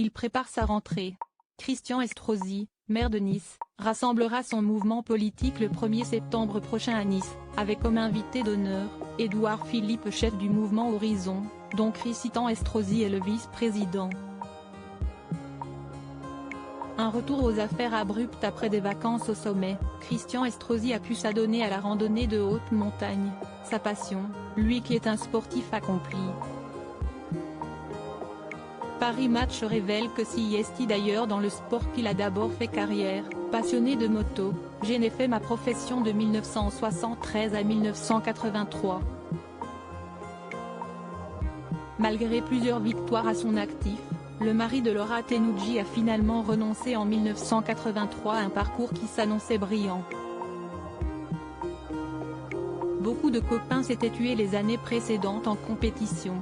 il prépare sa rentrée. Christian Estrosi, maire de Nice, rassemblera son mouvement politique le 1er septembre prochain à Nice, avec comme invité d'honneur, Édouard Philippe, chef du mouvement Horizon, dont Christian Estrosi est le vice-président. Un retour aux affaires abruptes après des vacances au sommet, Christian Estrosi a pu s'adonner à la randonnée de haute montagne, sa passion, lui qui est un sportif accompli. Paris Match révèle que s'il est d'ailleurs dans le sport qu'il a d'abord fait carrière, passionné de moto, j'ai fait ma profession de 1973 à 1983. Malgré plusieurs victoires à son actif, le mari de Laura Tenucci a finalement renoncé en 1983 à un parcours qui s'annonçait brillant. Beaucoup de copains s'étaient tués les années précédentes en compétition.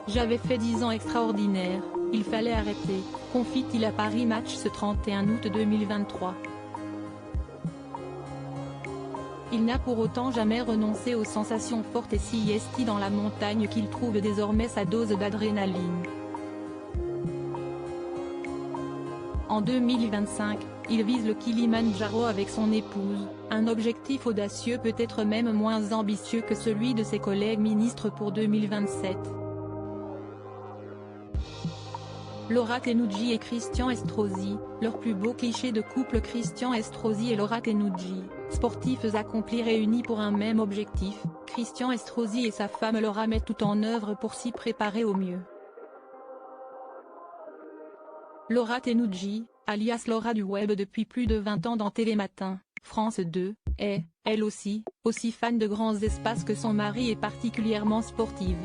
J'avais fait 10 ans extraordinaires, il fallait arrêter, confie-t-il à Paris Match ce 31 août 2023. Il n'a pour autant jamais renoncé aux sensations fortes et siestes dans la montagne qu'il trouve désormais sa dose d'adrénaline. En 2025, il vise le Kilimandjaro avec son épouse, un objectif audacieux peut-être même moins ambitieux que celui de ses collègues ministres pour 2027. Laura Tenucci et Christian Estrosi, leur plus beau cliché de couple. Christian Estrosi et Laura Tenucci, sportifs accomplis réunis pour un même objectif, Christian Estrosi et sa femme Laura mettent tout en œuvre pour s'y préparer au mieux. Laura Tenucci, alias Laura du web depuis plus de 20 ans dans Télématin, France 2, est, elle aussi fan de grands espaces que son mari et particulièrement sportive.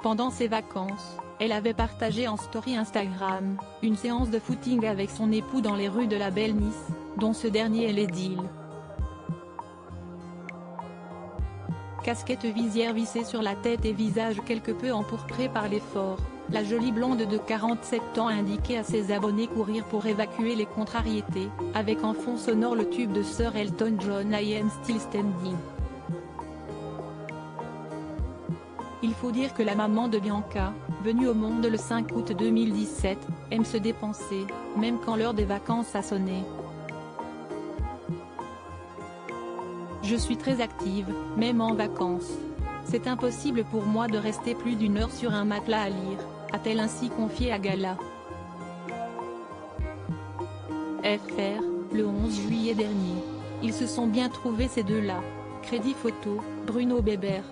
Pendant ses vacances, elle avait partagé en story Instagram, une séance de footing avec son époux dans les rues de la belle Nice, dont ce dernier est l'édile. Casquette visière vissée sur la tête et visage quelque peu empourpré par l'effort, la jolie blonde de 47 ans a indiqué à ses abonnés courir pour évacuer les contrariétés, avec en fond sonore le tube de Sir Elton John I Am Still Standing. Il faut dire que la maman de Bianca, venue au monde le 5 août 2017, aime se dépenser, même quand l'heure des vacances a sonné. Je suis très active, même en vacances. C'est impossible pour moi de rester plus d'1 heure sur un matelas à lire, a-t-elle ainsi confié à Gala. FR, le 11 juillet dernier. Ils se sont bien trouvés ces deux-là. Crédit photo, Bruno Bébert.